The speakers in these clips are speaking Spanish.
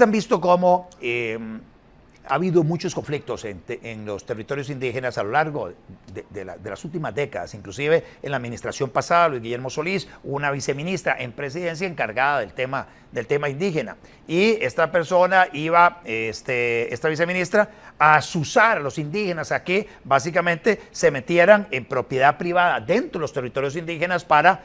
han visto cómo ha habido muchos conflictos en los territorios indígenas a lo largo de las últimas décadas. Inclusive en la administración pasada, Luis Guillermo Solís, una viceministra en presidencia encargada del tema indígena. Y esta persona iba, esta viceministra, a azuzar a los indígenas a que básicamente se metieran en propiedad privada dentro de los territorios indígenas para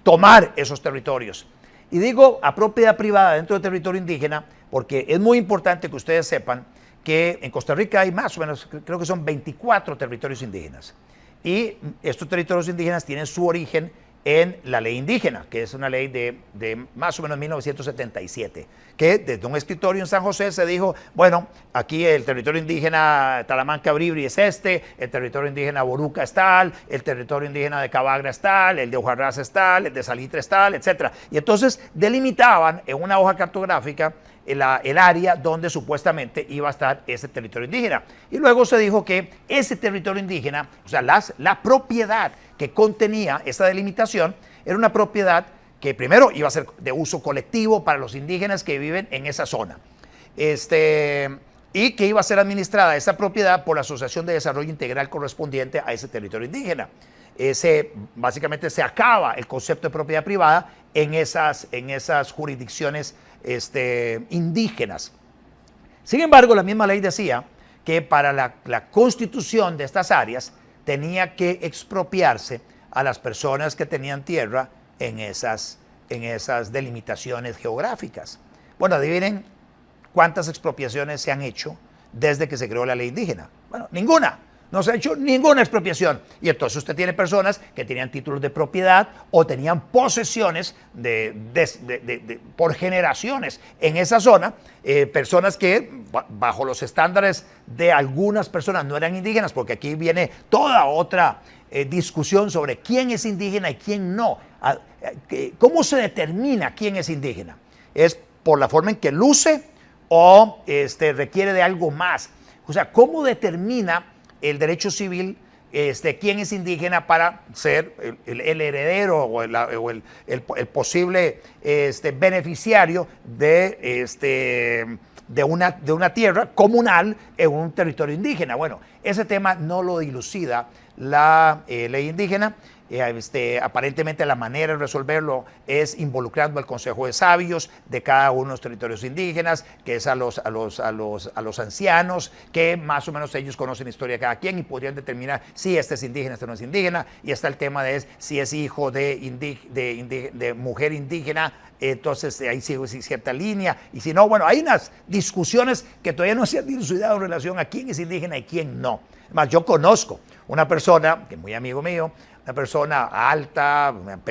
tomar esos territorios. Y digo a propiedad privada dentro del territorio indígena porque es muy importante que ustedes sepan que en Costa Rica hay más o menos, creo que son 24 territorios indígenas. Y estos territorios indígenas tienen su origen en la ley indígena, que es una ley de más o menos 1977, que desde un escritorio en San José se dijo, bueno, aquí el territorio indígena Talamanca-Bribri es el territorio indígena Boruca es tal, el territorio indígena de Cabagra es tal, el de Hojarras es tal, el de Salitre es tal, etc. Y entonces delimitaban en una hoja cartográfica el área donde supuestamente iba a estar ese territorio indígena. Y luego se dijo que ese territorio indígena, o sea, la propiedad que contenía esa delimitación, era una propiedad que primero iba a ser de uso colectivo para los indígenas que viven en esa zona. Y que iba a ser administrada esa propiedad por la Asociación de Desarrollo Integral correspondiente a ese territorio indígena. Básicamente se acaba el concepto de propiedad privada en esas jurisdicciones indígenas. Sin embargo, la misma ley decía que para la constitución de estas áreas tenía que expropiarse a las personas que tenían tierra en esas delimitaciones geográficas. Bueno, adivinen cuántas expropiaciones se han hecho desde que se creó la ley indígena. Bueno, ninguna. No se ha hecho ninguna expropiación. Y entonces usted tiene personas que tenían títulos de propiedad o tenían posesiones por generaciones en esa zona, personas que bajo los estándares de algunas personas no eran indígenas, porque aquí viene toda otra discusión sobre quién es indígena y quién no. ¿Cómo se determina quién es indígena? ¿Es por la forma en que luce o requiere de algo más? O sea, ¿cómo determina el derecho civil quién es indígena para ser el heredero o el posible beneficiario de una tierra comunal en un territorio indígena? Bueno, ese tema no lo dilucida la ley indígena. Aparentemente la manera de resolverlo es involucrando al Consejo de Sabios de cada uno de los territorios indígenas, que es a los ancianos, que más o menos ellos conocen la historia de cada quien y podrían determinar si este es indígena, este no es indígena. Y está el tema de si es hijo de mujer indígena, entonces ahí sigue cierta línea, y si no, bueno, hay unas discusiones que todavía no se han dilucidado en relación a quién es indígena y quién no. Además, yo conozco una persona, que es muy amigo mío, una persona alta, además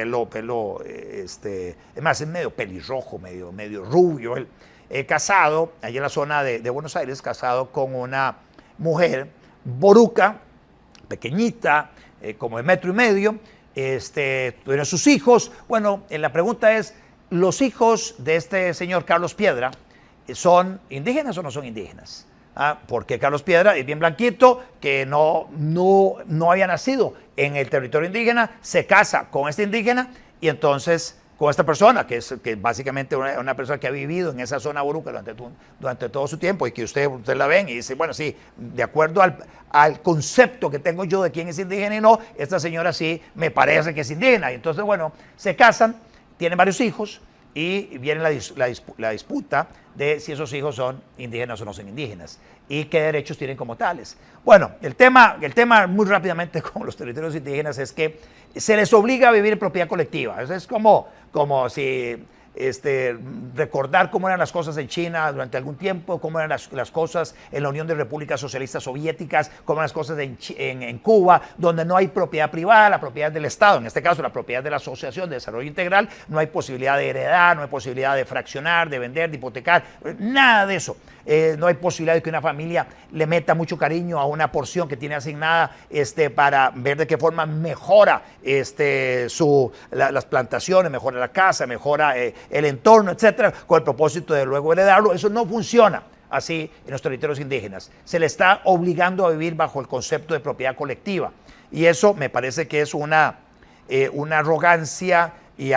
es medio pelirrojo, medio rubio, él, casado, allá en la zona de Buenos Aires, casado con una mujer boruca, pequeñita, como de 1,5 metros, tuvieron sus hijos. Bueno, la pregunta es, ¿los hijos de este señor Carlos Piedra son indígenas o no son indígenas? Porque Carlos Piedra es bien blanquito, que no había nacido en el territorio indígena, se casa con este indígena y entonces con esta persona, que es básicamente una persona que ha vivido en esa zona boruca durante todo su tiempo y que usted la ven y dice, bueno, sí, de acuerdo al concepto que tengo yo de quién es indígena y no, esta señora sí me parece que es indígena. Y entonces, bueno, se casan, tienen varios hijos y viene la disputa de si esos hijos son indígenas o no son indígenas y qué derechos tienen como tales. Bueno, el tema muy rápidamente con los territorios indígenas es que se les obliga a vivir en propiedad colectiva. Es como si recordar cómo eran las cosas en China durante algún tiempo, cómo eran las cosas en la Unión de Repúblicas Socialistas Soviéticas, cómo eran las cosas en Cuba, donde no hay propiedad privada, la propiedad del Estado, en este caso la propiedad de la Asociación de Desarrollo Integral, no hay posibilidad de heredar, no hay posibilidad de fraccionar, de vender, de hipotecar, nada de eso. No hay posibilidad de que una familia le meta mucho cariño a una porción que tiene asignada para ver de qué forma mejora las plantaciones, mejora la casa, mejora el entorno, etcétera, con el propósito de luego heredarlo. Eso no funciona así en los territorios indígenas. Se le está obligando a vivir bajo el concepto de propiedad colectiva. Y eso me parece que es una arrogancia y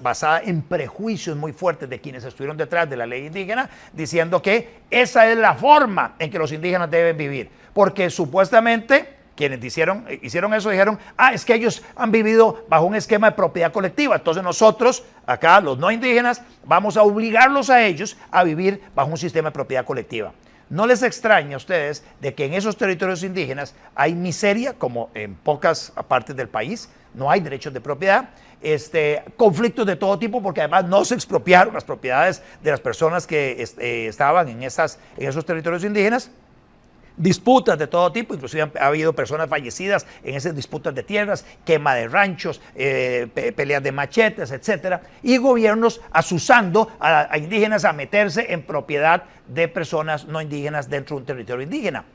basada en prejuicios muy fuertes de quienes estuvieron detrás de la ley indígena, diciendo que esa es la forma en que los indígenas deben vivir, porque supuestamente quienes hicieron eso dijeron, es que ellos han vivido bajo un esquema de propiedad colectiva, entonces nosotros, acá los no indígenas, vamos a obligarlos a ellos a vivir bajo un sistema de propiedad colectiva. No les extraña a ustedes de que en esos territorios indígenas hay miseria, como en pocas partes del país, no hay derechos de propiedad, conflictos de todo tipo, porque además no se expropiaron las propiedades de las personas que estaban en esos territorios indígenas. Disputas de todo tipo, inclusive ha habido personas fallecidas en esas disputas de tierras, quema de ranchos, peleas de machetes, etcétera, y gobiernos asusando a indígenas a meterse en propiedad de personas no indígenas dentro de un territorio indígena,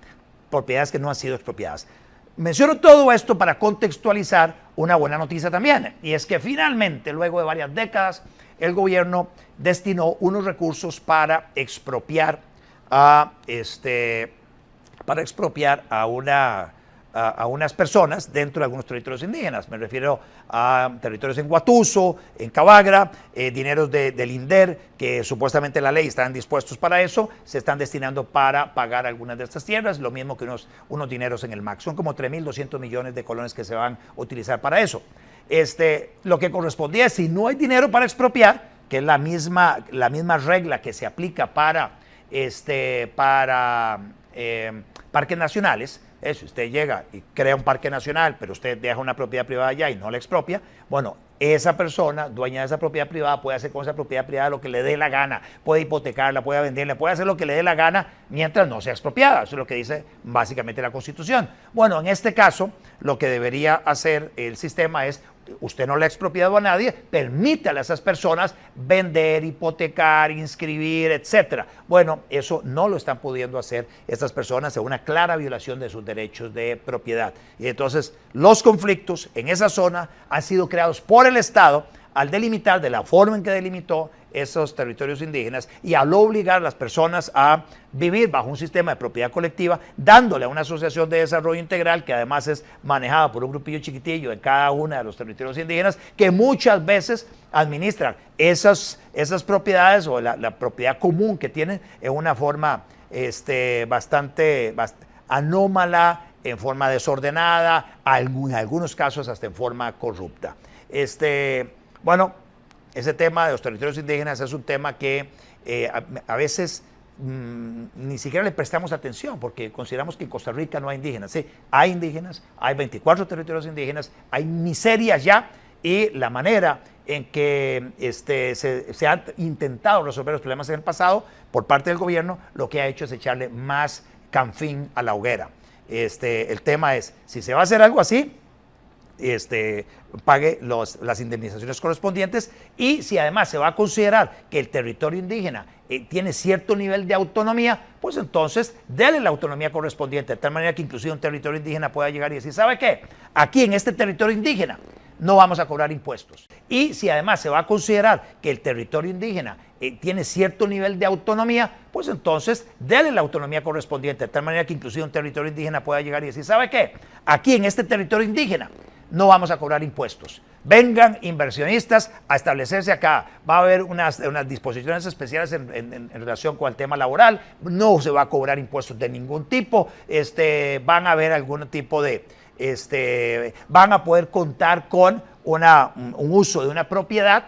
propiedades que no han sido expropiadas. Menciono todo esto para contextualizar una buena noticia también, y es que finalmente, luego de varias décadas, el gobierno destinó unos recursos para expropiar a unas personas dentro de algunos territorios indígenas. Me refiero a territorios en Guatuso, en Cabagra, dineros del INDER, que supuestamente la ley están dispuestos para eso, se están destinando para pagar algunas de estas tierras, lo mismo que unos dineros en el MAC. Son como 3.200 millones de colones que se van a utilizar para eso. Lo que correspondía es, si no hay dinero para expropiar, que es la misma regla que se aplica para parques nacionales, si usted llega y crea un parque nacional, pero usted deja una propiedad privada allá y no la expropia, bueno, esa persona, dueña de esa propiedad privada, puede hacer con esa propiedad privada lo que le dé la gana, puede hipotecarla, puede venderla, puede hacer lo que le dé la gana mientras no sea expropiada. Eso es lo que dice básicamente la Constitución. Bueno, en este caso, lo que debería hacer el sistema es, usted no le ha expropiado a nadie, permítale a esas personas vender, hipotecar, inscribir, etcétera. Bueno, eso no lo están pudiendo hacer estas personas, es una clara violación de sus derechos de propiedad. Y entonces los conflictos en esa zona han sido creados por el Estado al delimitar de la forma en que delimitó esos territorios indígenas y al obligar a las personas a vivir bajo un sistema de propiedad colectiva, dándole a una asociación de desarrollo integral que además es manejada por un grupillo chiquitillo en cada uno de los territorios indígenas, que muchas veces administran esas propiedades o la propiedad común que tienen en una forma bastante anómala, en forma desordenada, en algunos casos hasta en forma corrupta. Bueno, ese tema de los territorios indígenas es un tema que a veces ni siquiera le prestamos atención, porque consideramos que en Costa Rica no hay indígenas. Sí, hay indígenas, hay 24 territorios indígenas, hay miserias ya, y la manera en que se han intentado resolver los problemas en el pasado por parte del gobierno, lo que ha hecho es echarle más canfín a la hoguera. El tema es, si se va a hacer algo así, pague las indemnizaciones correspondientes, y si además se va a considerar que el territorio indígena tiene cierto nivel de autonomía, pues entonces déle la autonomía correspondiente, de tal manera que inclusive un territorio indígena pueda llegar y decir, ¿sabe qué? Aquí en este territorio indígena no vamos a cobrar impuestos. Y si además se va a considerar que el territorio indígena tiene cierto nivel de autonomía, pues entonces déle la autonomía correspondiente, de tal manera que inclusive un territorio indígena pueda llegar y decir, ¿sabe qué? Aquí en este territorio indígena no vamos a cobrar impuestos. Vengan inversionistas a establecerse acá. Va a haber unas disposiciones especiales en relación con el tema laboral. No se va a cobrar impuestos de ningún tipo. Van a haber algún tipo de... van a poder contar con un uso de una propiedad,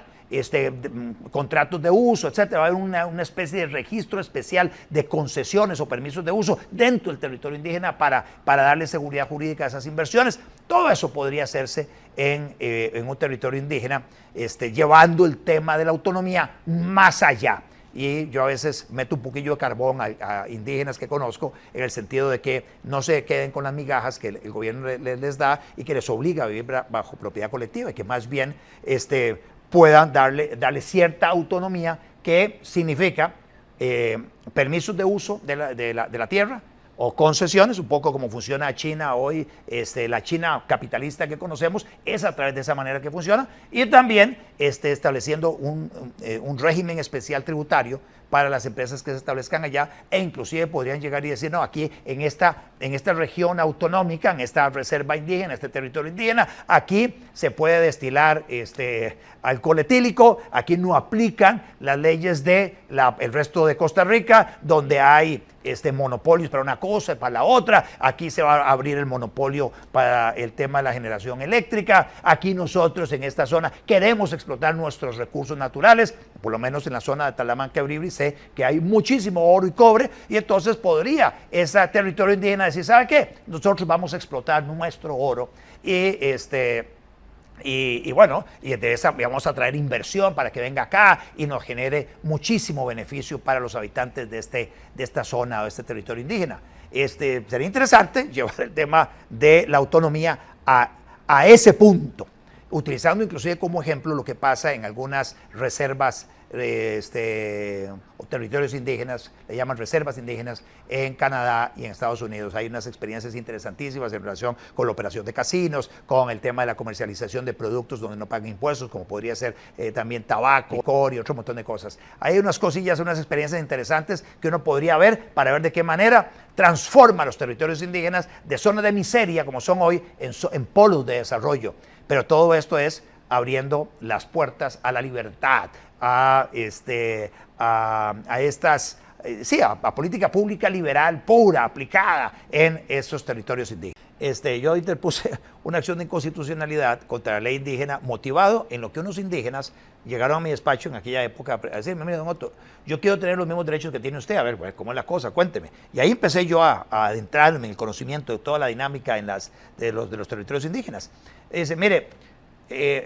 contratos de uso, etcétera. Va a haber una especie de registro especial de concesiones o permisos de uso dentro del territorio indígena para darle seguridad jurídica a esas inversiones. Todo eso podría hacerse en un territorio indígena, llevando el tema de la autonomía más allá. Y yo a veces meto un poquillo de carbón a indígenas que conozco, en el sentido de que no se queden con las migajas que el gobierno les da y que les obliga a vivir bajo propiedad colectiva, y que más bien puedan darle cierta autonomía, que significa permisos de uso de la tierra, o concesiones, un poco como funciona China hoy, la China capitalista que conocemos, es a través de esa manera que funciona, y también estableciendo un régimen especial tributario para las empresas que se establezcan allá, e inclusive podrían llegar y decir, no, aquí en esta región autonómica, en esta reserva indígena, este territorio indígena, aquí se puede destilar alcohol etílico, aquí no aplican las leyes del resto de Costa Rica, donde hay monopolios para una cosa y para la otra, aquí se va a abrir el monopolio para el tema de la generación eléctrica, aquí nosotros en esta zona queremos explotar nuestros recursos naturales, por lo menos en la zona de Talamanca, Bribri, sé que hay muchísimo oro y cobre, y entonces podría ese territorio indígena decir, ¿sabe qué? Nosotros vamos a explotar nuestro oro y bueno, y de esa vamos a traer inversión para que venga acá y nos genere muchísimo beneficio para los habitantes de esta zona o de este territorio indígena. Sería interesante llevar el tema de la autonomía a ese punto, utilizando inclusive como ejemplo lo que pasa en algunas reservas o territorios indígenas, le llaman reservas indígenas, en Canadá y en Estados Unidos. Hay unas experiencias interesantísimas en relación con la operación de casinos, con el tema de la comercialización de productos donde no pagan impuestos, como podría ser también tabaco, licor y otro montón de cosas. Hay unas cosillas, unas experiencias interesantes que uno podría ver para ver de qué manera transforma los territorios indígenas de zonas de miseria, como son hoy, en polos de desarrollo. Pero todo esto es abriendo las puertas a la libertad, a política pública liberal pura, aplicada en estos territorios indígenas. Yo interpuse una acción de inconstitucionalidad contra la ley indígena, motivado en lo que unos indígenas llegaron a mi despacho en aquella época a decirme, mire, don Otto, yo quiero tener los mismos derechos que tiene usted, a ver, pues, ¿cómo es la cosa? Cuénteme. Y ahí empecé yo a adentrarme en el conocimiento de toda la dinámica de los territorios indígeas. Dice, mire,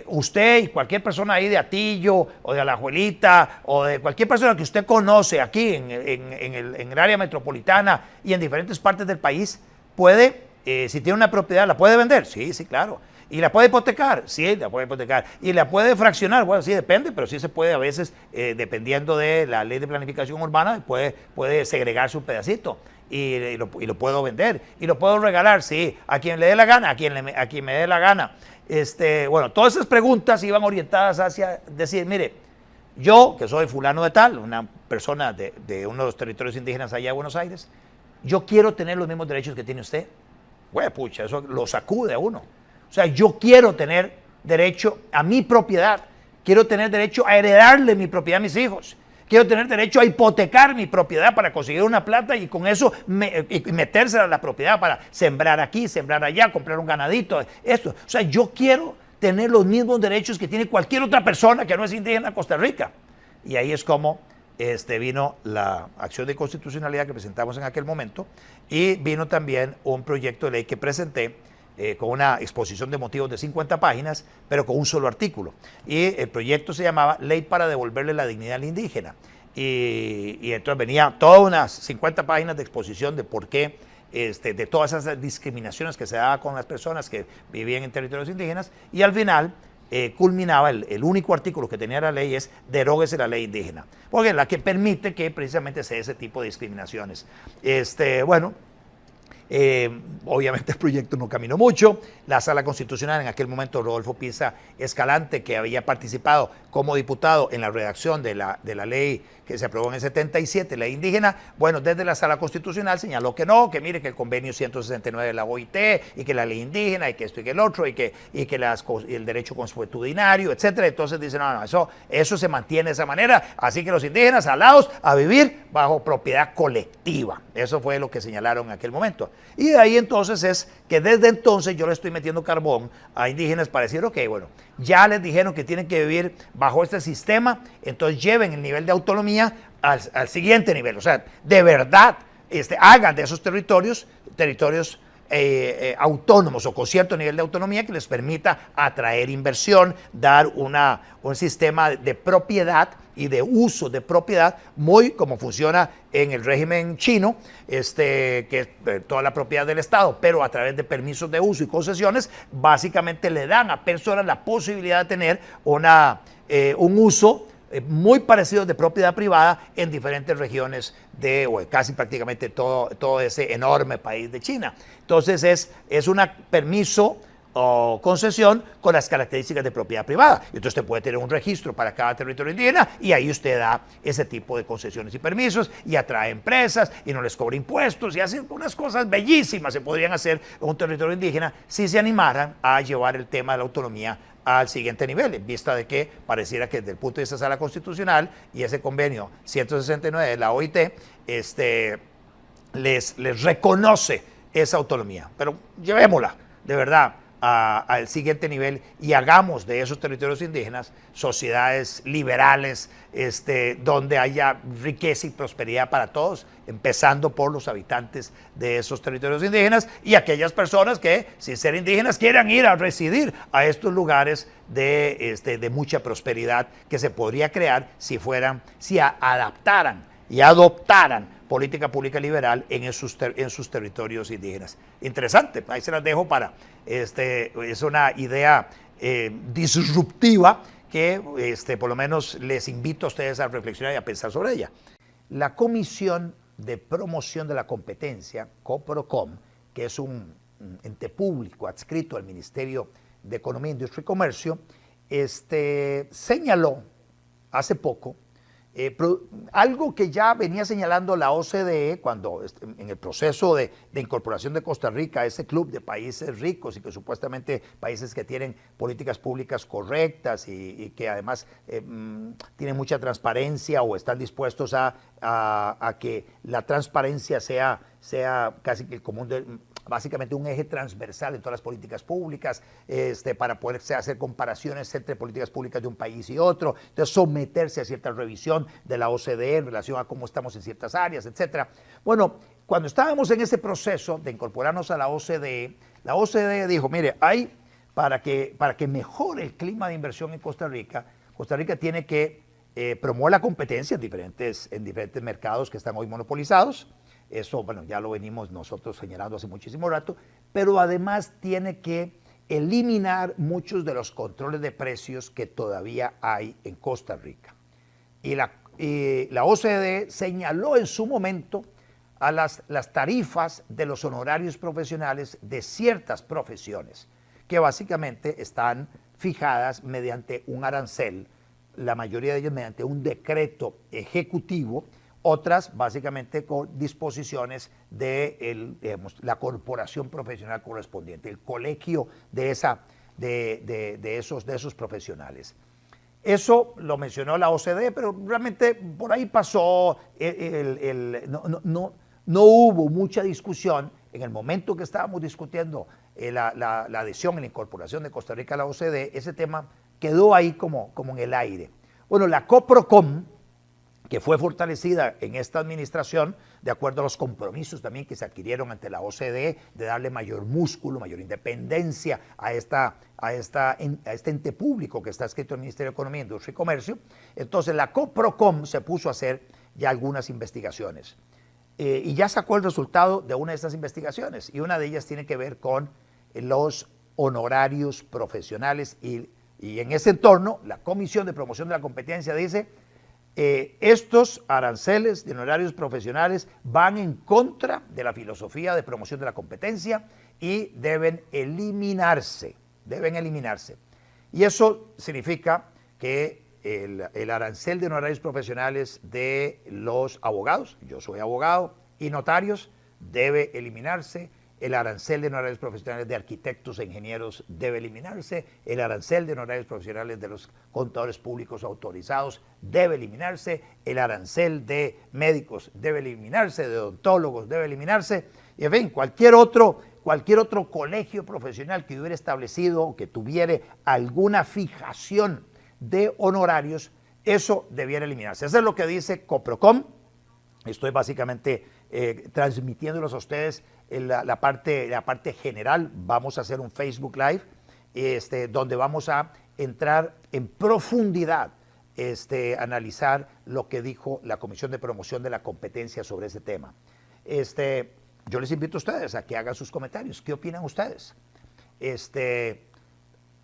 usted y cualquier persona ahí de Atillo o de Alajuelita o de cualquier persona que usted conoce aquí en el área metropolitana y en diferentes partes del país, puede, si tiene una propiedad, ¿la puede vender? Sí, sí, claro. ¿Y la puede hipotecar? Sí, la puede hipotecar. ¿Y la puede fraccionar? Bueno, sí, depende, pero sí se puede a veces, dependiendo de la ley de planificación urbana, puede segregarse un pedacito. Y lo puedo vender. Y lo puedo regalar, sí, a quien le dé la gana, a quien me dé la gana. Bueno, todas esas preguntas iban orientadas hacia decir, mire, yo, que soy fulano de tal, una persona de uno de los territorios indígenas allá de Buenos Aires, yo quiero tener los mismos derechos que tiene usted. Bueno, pucha, eso lo sacude a uno. O sea, yo quiero tener derecho a mi propiedad, quiero tener derecho a heredarle mi propiedad a mis hijos, quiero tener derecho a hipotecar mi propiedad para conseguir una plata y con eso meterse a la propiedad para sembrar aquí, sembrar allá, comprar un ganadito, esto. O sea, yo quiero tener los mismos derechos que tiene cualquier otra persona que no es indígena de Costa Rica. Y ahí es como vino la acción de constitucionalidad que presentamos en aquel momento, y vino también un proyecto de ley que presenté con una exposición de motivos de 50 páginas, pero con un solo artículo. Y el proyecto se llamaba Ley para devolverle la dignidad al indígena. Y entonces venía todas unas 50 páginas de exposición de por qué, de todas esas discriminaciones que se daban con las personas que vivían en territorios indígenas, y al final culminaba, el único artículo que tenía la ley es deróguese la ley indígena, porque es la que permite que precisamente se dé ese tipo de discriminaciones. Bueno, obviamente el proyecto no caminó mucho. La Sala Constitucional, en aquel momento Rodolfo Pisa Escalante, que había participado como diputado en la redacción de la ley que se aprobó en el 77, ley indígena, bueno, desde la Sala Constitucional señaló que no, que mire que el convenio 169 de la OIT y que la ley indígena y que esto y que el otro y que el derecho consuetudinario, etcétera. Entonces dicen, no, eso se mantiene de esa manera, así que los indígenas alados a vivir bajo propiedad colectiva. Eso fue lo que señalaron en aquel momento. Y de ahí entonces es que desde entonces yo le estoy metiendo carbón a indígenas para decir, ok, bueno, ya les dijeron que tienen que vivir bajo este sistema, entonces lleven el nivel de autonomía al siguiente nivel. O sea, de verdad, hagan de esos territorios autónomos o con cierto nivel de autonomía que les permita atraer inversión, dar un sistema de propiedad y de uso de propiedad, muy como funciona en el régimen chino, que es toda la propiedad del Estado, pero a través de permisos de uso y concesiones, básicamente le dan a personas la posibilidad de tener un uso muy parecidos de propiedad privada en diferentes regiones o casi prácticamente todo ese enorme país de China. Entonces es un permiso o concesión con las características de propiedad privada. Entonces usted puede tener un registro para cada territorio indígena y ahí usted da ese tipo de concesiones y permisos y atrae empresas y no les cobra impuestos y hace unas cosas bellísimas se podrían hacer en un territorio indígena si se animaran a llevar el tema de la autonomía al siguiente nivel, en vista de que pareciera que desde el punto de vista de la sala constitucional y ese convenio 169 de la OIT les reconoce esa autonomía. Pero llevémosla, de verdad, al siguiente nivel y hagamos de esos territorios indígenas sociedades liberales donde haya riqueza y prosperidad para todos, empezando por los habitantes de esos territorios indígenas y aquellas personas que, sin ser indígenas, quieran ir a residir a estos lugares de mucha prosperidad que se podría crear si adaptaran y adoptaran política pública liberal en sus territorios indígenas. Interesante, ahí se las dejo es una idea disruptiva que por lo menos les invito a ustedes a reflexionar y a pensar sobre ella. La Comisión de Promoción de la Competencia, COPROCOM, que es un ente público adscrito al Ministerio de Economía, Industria y Comercio, señaló hace poco algo que ya venía señalando la OCDE cuando en el proceso de incorporación de Costa Rica a ese club de países ricos y que supuestamente países que tienen políticas públicas correctas y que además tienen mucha transparencia o están dispuestos a que la transparencia sea casi que el común básicamente un eje transversal en todas las políticas públicas, para poder hacer comparaciones entre políticas públicas de un país y otro, entonces someterse a cierta revisión de la OCDE en relación a cómo estamos en ciertas áreas, etc. Bueno, cuando estábamos en ese proceso de incorporarnos a la OCDE dijo, mire, para que mejore el clima de inversión en Costa Rica tiene que promover la competencia en diferentes mercados que están hoy monopolizados. Eso, bueno, ya lo venimos nosotros señalando hace muchísimo rato, pero además tiene que eliminar muchos de los controles de precios que todavía hay en Costa Rica. Y la OCDE señaló en su momento a las tarifas de los honorarios profesionales de ciertas profesiones, que básicamente están fijadas mediante un arancel, la mayoría de ellos mediante un decreto ejecutivo, otras básicamente con disposiciones de la corporación profesional correspondiente, el colegio de esos profesionales. Eso lo mencionó la OCDE, pero realmente por ahí pasó, no hubo mucha discusión en el momento que estábamos discutiendo la adhesión y la incorporación de Costa Rica a la OCDE. Ese tema quedó ahí como en el aire. Bueno, la COPROCOM, que fue fortalecida en esta administración, de acuerdo a los compromisos también que se adquirieron ante la OCDE, de darle mayor músculo, mayor independencia a este ente público que está adscrito al Ministerio de Economía, Industria y Comercio. Entonces la COPROCOM se puso a hacer ya algunas investigaciones y ya sacó el resultado de una de estas investigaciones, y una de ellas tiene que ver con los honorarios profesionales y en ese entorno la Comisión de Promoción de la Competencia dice: estos aranceles de honorarios profesionales van en contra de la filosofía de promoción de la competencia y deben eliminarse. Y eso significa que el arancel de honorarios profesionales de los abogados, yo soy abogado, y notarios, debe eliminarse. El arancel de honorarios profesionales de arquitectos e ingenieros debe eliminarse. El arancel de honorarios profesionales de los contadores públicos autorizados debe eliminarse. El arancel de médicos debe eliminarse, de odontólogos debe eliminarse. Y en fin, cualquier otro colegio profesional que hubiera establecido o que tuviera alguna fijación de honorarios, eso debiera eliminarse. Eso es lo que dice COPROCOM. Estoy básicamente transmitiéndolos a ustedes la parte general. Vamos a hacer un Facebook Live donde vamos a entrar en profundidad, analizar lo que dijo la Comisión de Promoción de la Competencia sobre ese tema. Yo les invito a ustedes a que hagan sus comentarios. ¿Qué opinan ustedes?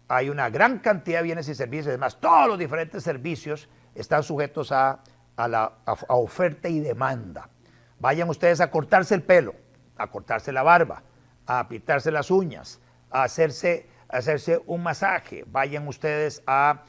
Hay una gran cantidad de bienes y servicios, además todos los diferentes servicios están sujetos a oferta y demanda. Vayan ustedes a cortarse el pelo, a cortarse la barba, a pintarse las uñas, a hacerse un masaje. Vayan ustedes a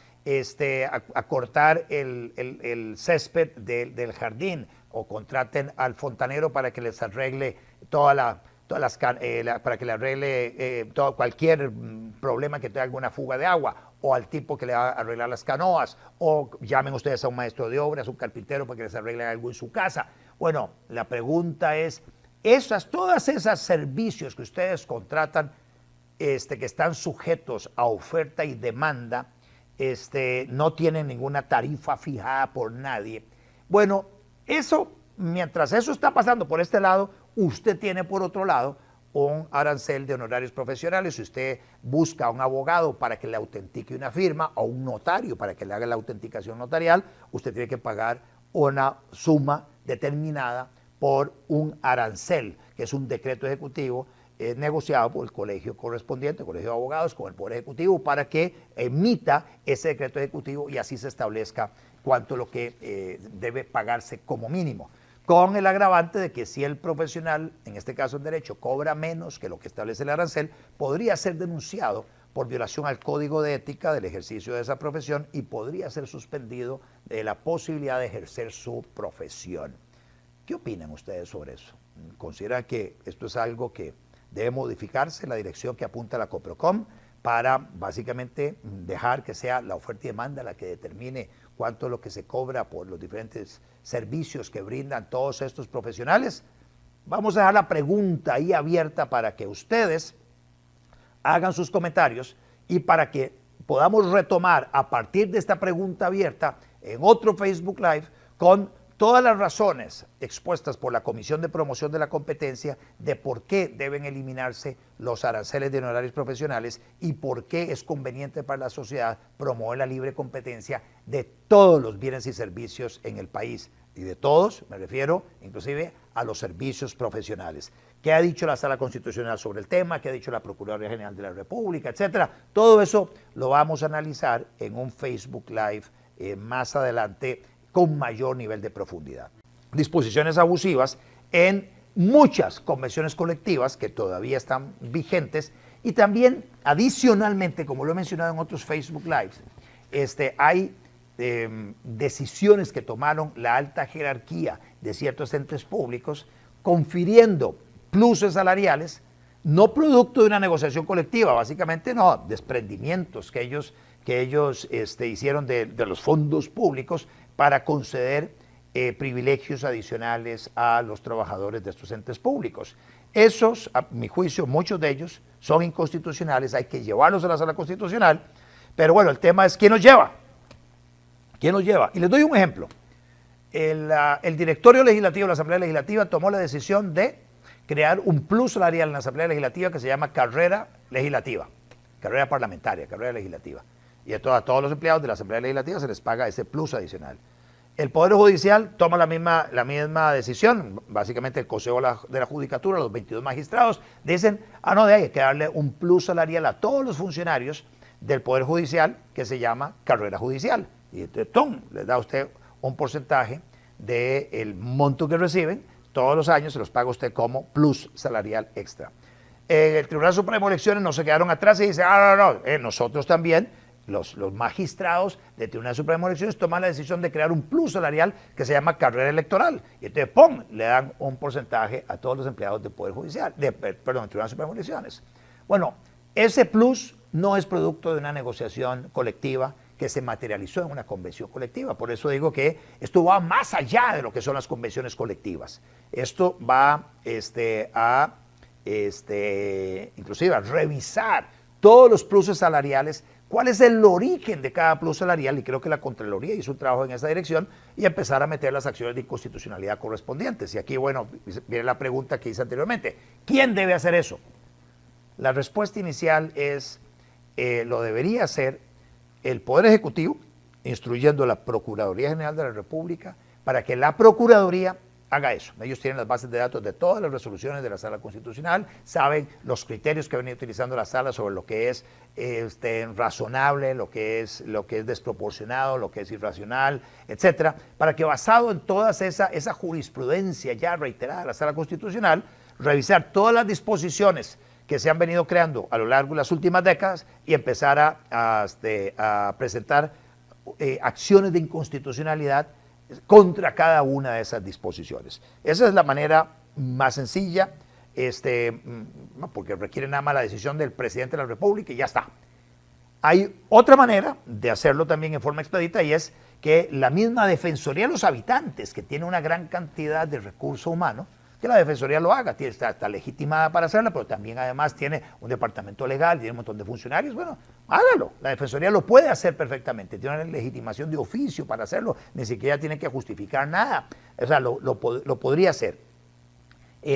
cortar el césped del jardín, o contraten al fontanero para que les arregle para que le arregle cualquier problema que tenga alguna fuga de agua, o al tipo que le va a arreglar las canoas, o llamen ustedes a un maestro de obras, un carpintero para que les arregle algo en su casa. Bueno, la pregunta es, todos esos servicios que ustedes contratan, que están sujetos a oferta y demanda, no tienen ninguna tarifa fijada por nadie. Bueno, mientras eso está pasando por este lado, usted tiene por otro lado un arancel de honorarios profesionales. Si usted busca a un abogado para que le autentique una firma, o un notario para que le haga la autenticación notarial, usted tiene que pagar una suma determinada por un arancel, que es un decreto ejecutivo negociado por el colegio correspondiente, el colegio de abogados, con el Poder Ejecutivo, para que emita ese decreto ejecutivo y así se establezca cuánto es lo que debe pagarse como mínimo, con el agravante de que si el profesional, en este caso en derecho, cobra menos que lo que establece el arancel, podría ser denunciado por violación al código de ética del ejercicio de esa profesión y podría ser suspendido de la posibilidad de ejercer su profesión. ¿Qué opinan ustedes sobre eso? ¿Consideran que esto es algo que debe modificarse, la dirección que apunta la Coprocom, para básicamente dejar que sea la oferta y demanda la que determine cuánto es lo que se cobra por los diferentes servicios que brindan todos estos profesionales? Vamos a dejar la pregunta ahí abierta para que ustedes hagan sus comentarios y para que podamos retomar a partir de esta pregunta abierta en otro Facebook Live con todas las razones expuestas por la Comisión de Promoción de la Competencia de por qué deben eliminarse los aranceles de honorarios profesionales y por qué es conveniente para la sociedad promover la libre competencia de todos los bienes y servicios en el país. Y de todos, me refiero inclusive a los servicios profesionales. ¿Qué ha dicho la Sala Constitucional sobre el tema? ¿Qué ha dicho la Procuraduría General de la República? Etcétera. Todo eso lo vamos a analizar en un Facebook Live más adelante, con mayor nivel de profundidad. Disposiciones abusivas en muchas convenciones colectivas que todavía están vigentes, y también adicionalmente, como lo he mencionado en otros Facebook Lives, hay decisiones que tomaron la alta jerarquía de ciertos entes públicos confiriendo pluses salariales, no producto de una negociación colectiva, básicamente no, desprendimientos que ellos hicieron de los fondos públicos para conceder privilegios adicionales a los trabajadores de estos entes públicos. Esos, a mi juicio, muchos de ellos son inconstitucionales, hay que llevarlos a la Sala Constitucional, pero bueno, el tema es ¿quién los lleva? ¿Quién los lleva? Y les doy un ejemplo. El directorio legislativo de la Asamblea Legislativa tomó la decisión de crear un plus salarial en la Asamblea Legislativa que se llama carrera legislativa, carrera parlamentaria, carrera legislativa. Y a todos los empleados de la Asamblea Legislativa se les paga ese plus adicional. El Poder Judicial toma la misma decisión. Básicamente el Consejo de la Judicatura, los 22 magistrados, dicen, no, hay que darle un plus salarial a todos los funcionarios del Poder Judicial que se llama carrera judicial. Y entonces, les da a usted un porcentaje del monto que reciben, todos los años se los paga usted como plus salarial extra. El Tribunal Supremo de Elecciones no se quedaron atrás y dice, nosotros también, los magistrados del Tribunal Supremo de Elecciones toman la decisión de crear un plus salarial que se llama carrera electoral. Y entonces, le dan un porcentaje a todos los empleados del Poder Judicial, del Tribunal Supremo de Elecciones. Bueno, ese plus no es producto de una negociación colectiva que se materializó en una convención colectiva. Por eso digo que esto va más allá de lo que son las convenciones colectivas. Esto va inclusive a revisar todos los pluses salariales, cuál es el origen de cada plus salarial, y creo que la Contraloría hizo un trabajo en esa dirección, y empezar a meter las acciones de inconstitucionalidad correspondientes. Y aquí, bueno, viene la pregunta que hice anteriormente, ¿quién debe hacer eso? La respuesta inicial es, lo debería hacer el Poder Ejecutivo, instruyendo a la Procuraduría General de la República, para que la Procuraduría haga eso. Ellos tienen las bases de datos de todas las resoluciones de la Sala Constitucional, saben los criterios que ha venido utilizando la Sala sobre lo que es razonable, lo que es desproporcionado, lo que es irracional, etcétera, para que basado en toda esa jurisprudencia ya reiterada de la Sala Constitucional, revisar todas las disposiciones que se han venido creando a lo largo de las últimas décadas y empezar a presentar acciones de inconstitucionalidad contra cada una de esas disposiciones. Esa es la manera más sencilla, porque requiere nada más la decisión del presidente de la República y ya está. Hay otra manera de hacerlo también en forma expedita y es que la misma Defensoría de los Habitantes, que tiene una gran cantidad de recurso humano, que la Defensoría lo haga, está legitimada para hacerla, pero también además tiene un departamento legal, tiene un montón de funcionarios, bueno, hágalo, la Defensoría lo puede hacer perfectamente, tiene una legitimación de oficio para hacerlo, ni siquiera tiene que justificar nada, o sea, lo podría hacer.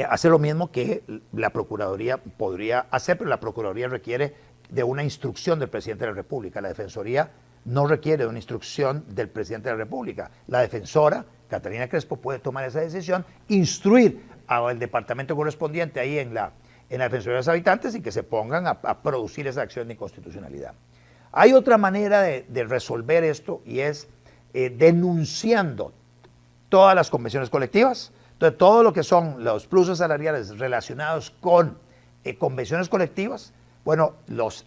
Hacer lo mismo que la Procuraduría podría hacer, pero la Procuraduría requiere de una instrucción del Presidente de la República, la Defensoría no requiere de una instrucción del Presidente de la República, la defensora, Catalina Crespo, puede tomar esa decisión, instruir al departamento correspondiente ahí en la Defensoría de los Habitantes y que se pongan a producir esa acción de inconstitucionalidad. Hay otra manera de resolver esto y es denunciando todas las convenciones colectivas, entonces todo lo que son los pluses salariales relacionados con convenciones colectivas, bueno, los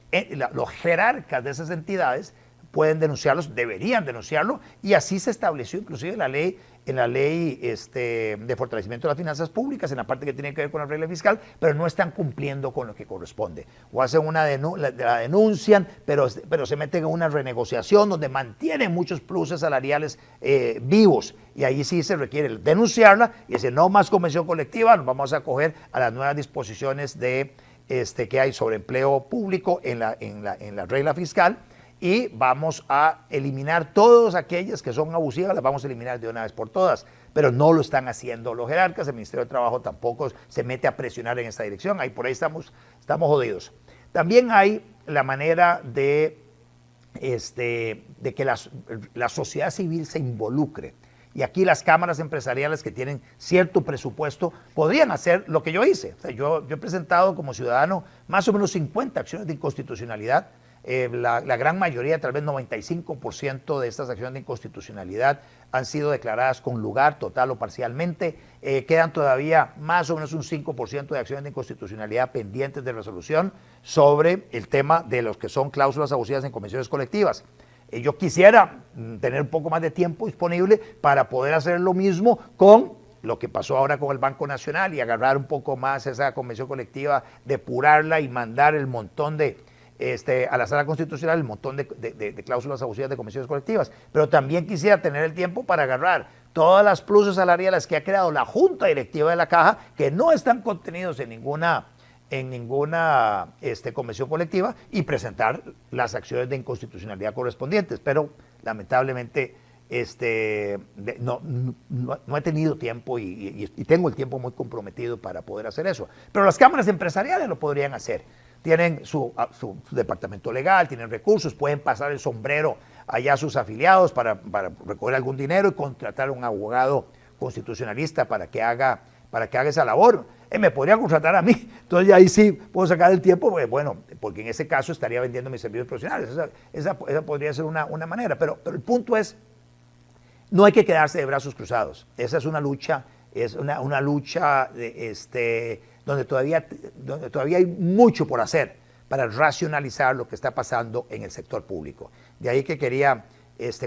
jerarcas de esas entidades pueden denunciarlos, deberían denunciarlo, y así se estableció inclusive en la ley de fortalecimiento de las finanzas públicas, en la parte que tiene que ver con la regla fiscal, pero no están cumpliendo con lo que corresponde. O hacen la denuncian, pero se meten en una renegociación donde mantienen muchos pluses salariales vivos, y ahí sí se requiere denunciarla y decir, no más convención colectiva, nos vamos a acoger a las nuevas disposiciones que hay sobre empleo público en la regla fiscal, y vamos a eliminar todas aquellas que son abusivas, las vamos a eliminar de una vez por todas, pero no lo están haciendo los jerarcas, el Ministerio de Trabajo tampoco se mete a presionar en esta dirección, ahí por ahí estamos jodidos. También hay la manera de que la sociedad civil se involucre, y aquí las cámaras empresariales que tienen cierto presupuesto podrían hacer lo que yo hice. O sea, yo he presentado como ciudadano más o menos 50 acciones de inconstitucionalidad. La gran mayoría, tal vez 95% de estas acciones de inconstitucionalidad han sido declaradas con lugar total o parcialmente. Quedan todavía más o menos un 5% de acciones de inconstitucionalidad pendientes de resolución sobre el tema de los que son cláusulas abusivas en convenciones colectivas. Yo quisiera tener un poco más de tiempo disponible para poder hacer lo mismo con lo que pasó ahora con el Banco Nacional y agarrar un poco más esa convención colectiva, depurarla y mandar el montón a la Sala Constitucional el montón de cláusulas abusivas de convenciones colectivas, pero también quisiera tener el tiempo para agarrar todas las pluses salariales que ha creado la Junta Directiva de la Caja, que no están contenidos en ninguna convención colectiva, y presentar las acciones de inconstitucionalidad correspondientes, pero lamentablemente no he tenido tiempo y tengo el tiempo muy comprometido para poder hacer eso, pero las cámaras empresariales lo podrían hacer. Tienen su departamento legal, tienen recursos, pueden pasar el sombrero allá a sus afiliados para recoger algún dinero y contratar a un abogado constitucionalista para que haga esa labor. Me podrían contratar a mí, entonces ahí sí puedo sacar el tiempo, porque en ese caso estaría vendiendo mis servicios profesionales. Esa podría ser una manera, pero el punto es, no hay que quedarse de brazos cruzados. Esa es una lucha, donde todavía hay mucho por hacer para racionalizar lo que está pasando en el sector público. De ahí que quería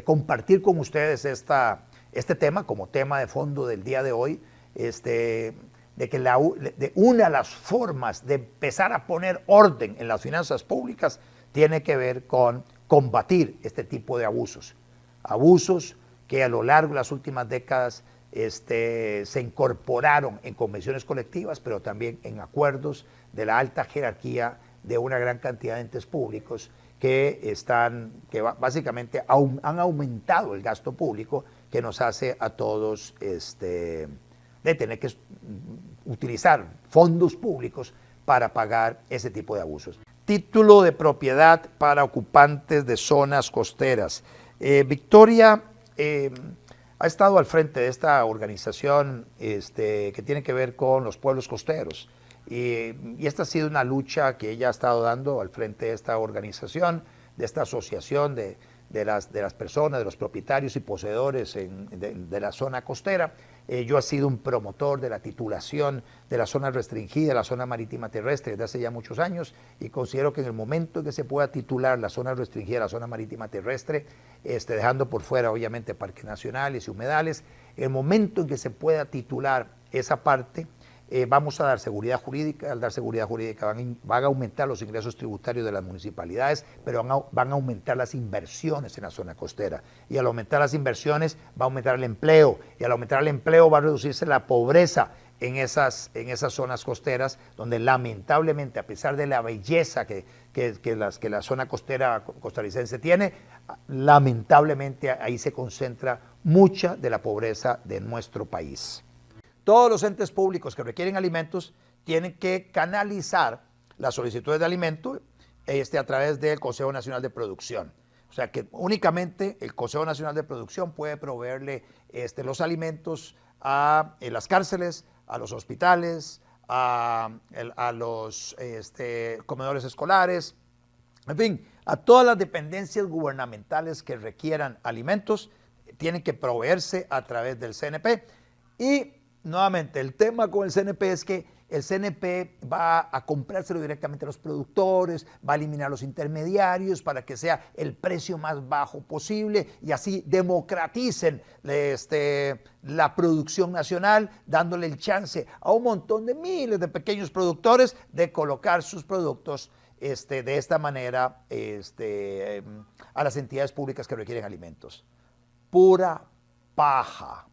compartir con ustedes este tema como tema de fondo del día de hoy, de que una de las formas de empezar a poner orden en las finanzas públicas tiene que ver con combatir este tipo de abusos que a lo largo de las últimas décadas se incorporaron en convenciones colectivas, pero también en acuerdos de la alta jerarquía de una gran cantidad de entes públicos que básicamente han aumentado el gasto público, que nos hace a todos de tener que utilizar fondos públicos para pagar ese tipo de abusos. Título de propiedad para ocupantes de zonas costeras. Victoria ha estado al frente de esta organización que tiene que ver con los pueblos costeros. Y esta ha sido una lucha que ella ha estado dando al frente de esta organización, de esta asociación de las personas, de los propietarios y poseedores de la zona costera. Yo he sido un promotor de la titulación de la zona restringida, la zona marítima terrestre, desde hace ya muchos años, y considero que en el momento en que se pueda titular la zona restringida, la zona marítima terrestre, dejando por fuera obviamente parques nacionales y humedales, en el momento en que se pueda titular esa parte, vamos a dar seguridad jurídica. Al dar seguridad jurídica van a aumentar los ingresos tributarios de las municipalidades, pero van a aumentar las inversiones en la zona costera. Y al aumentar las inversiones va a aumentar el empleo, y al aumentar el empleo va a reducirse la pobreza en esas zonas costeras, donde lamentablemente, a pesar de la belleza que la zona costera costarricense tiene, lamentablemente ahí se concentra mucha de la pobreza de nuestro país. Todos los entes públicos que requieren alimentos tienen que canalizar las solicitudes de alimento a través del Consejo Nacional de Producción. O sea que únicamente el Consejo Nacional de Producción puede proveerle los alimentos a las cárceles, a los hospitales, a los comedores escolares, en fin, a todas las dependencias gubernamentales que requieran alimentos, tienen que proveerse a través del CNP. Y nuevamente, el tema con el CNP es que el CNP va a comprárselo directamente a los productores, va a eliminar los intermediarios para que sea el precio más bajo posible y así democraticen la producción nacional, dándole el chance a un montón de miles de pequeños productores de colocar sus productos de esta manera a las entidades públicas que requieren alimentos. Pura paja,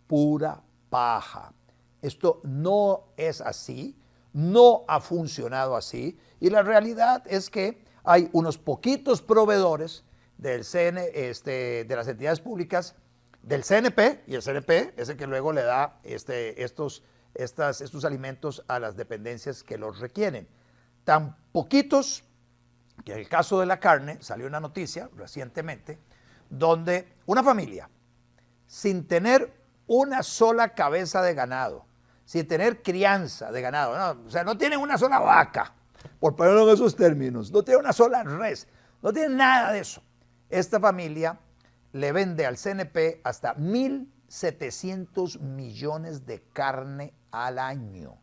pura paja. Esto no es así, no ha funcionado así, y la realidad es que hay unos poquitos proveedores de las entidades públicas del CNP, y el CNP es el que luego le da estos alimentos a las dependencias que los requieren. Tan poquitos que en el caso de la carne salió una noticia recientemente donde una familia, sin tener una sola cabeza de ganado, sin tener crianza de ganado, no, o sea, no tienen una sola vaca, por ponerlo en esos términos, no tienen una sola res, no tienen nada de eso. Esta familia le vende al CNP hasta 1.700 millones de carne al año,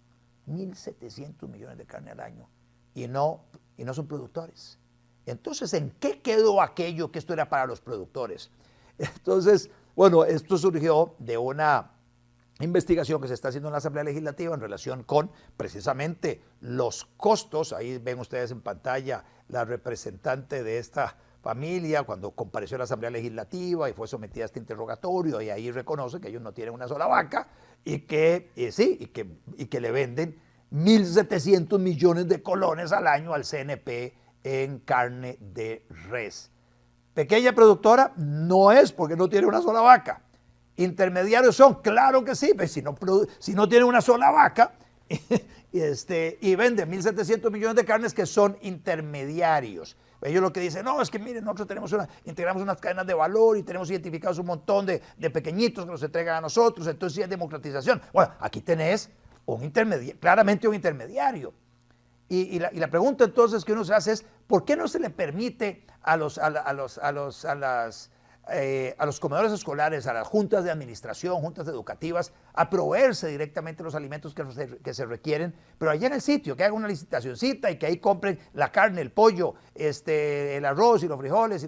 1.700 millones de carne al año, y no son productores. Entonces, ¿en qué quedó aquello que esto era para los productores? Entonces, bueno, esto surgió de una investigación que se está haciendo en la Asamblea Legislativa en relación con precisamente los costos. Ahí ven ustedes en pantalla la representante de esta familia cuando compareció a la Asamblea Legislativa y fue sometida a este interrogatorio, y ahí reconoce que ellos no tienen una sola vaca y que le venden 1.700 millones de colones al año al CNP en carne de res. Pequeña productora no es porque no tiene una sola vaca. Intermediarios son, claro que sí, pues si no tienen una sola vaca y venden 1.700 millones de carnes que son intermediarios. Ellos lo que dicen, no, es que miren, nosotros integramos unas cadenas de valor y tenemos identificados un montón de pequeñitos que nos entregan a nosotros, entonces sí es democratización. Bueno, aquí tenés claramente un intermediario. Y la pregunta entonces que uno se hace es, ¿por qué no se le permite a los comedores escolares, a las juntas de administración, juntas educativas, a proveerse directamente los alimentos que se requieren, pero allá en el sitio, que hagan una licitacioncita y que ahí compren la carne, el pollo, el arroz y los frijoles y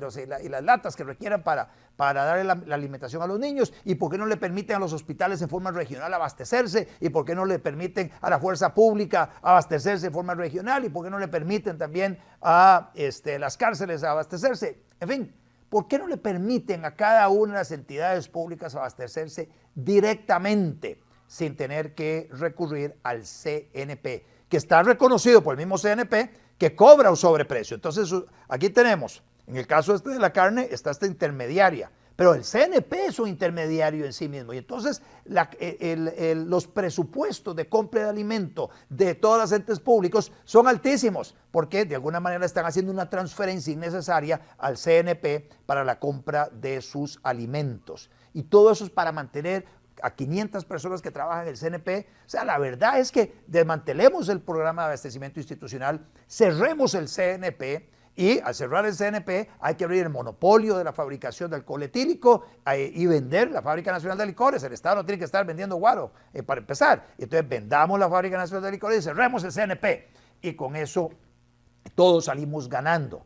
las latas que requieran para darle la alimentación a los niños? ¿Y por qué no le permiten a los hospitales en forma regional abastecerse? ¿Y por qué no le permiten a la fuerza pública abastecerse en forma regional? ¿Y por qué no le permiten también a las cárceles abastecerse? En fin, ¿por qué no le permiten a cada una de las entidades públicas abastecerse directamente sin tener que recurrir al CNP, que está reconocido por el mismo CNP, que cobra un sobreprecio? Entonces, aquí tenemos, en el caso de la carne, está esta intermediaria, pero el CNP es un intermediario en sí mismo. Y entonces los presupuestos de compra de alimento de todas las entes públicos son altísimos, porque de alguna manera están haciendo una transferencia innecesaria al CNP para la compra de sus alimentos. y todo eso es para mantener a 500 personas que trabajan en el CNP. O sea, la verdad es que desmantelemos el programa de abastecimiento institucional, cerremos el CNP, y al cerrar el CNP hay que abrir el monopolio de la fabricación de alcohol etílico y vender la Fábrica Nacional de Licores. El Estado no tiene que estar vendiendo guaro para empezar. Entonces vendamos la Fábrica Nacional de Licores y cerremos el CNP. Y con eso todos salimos ganando.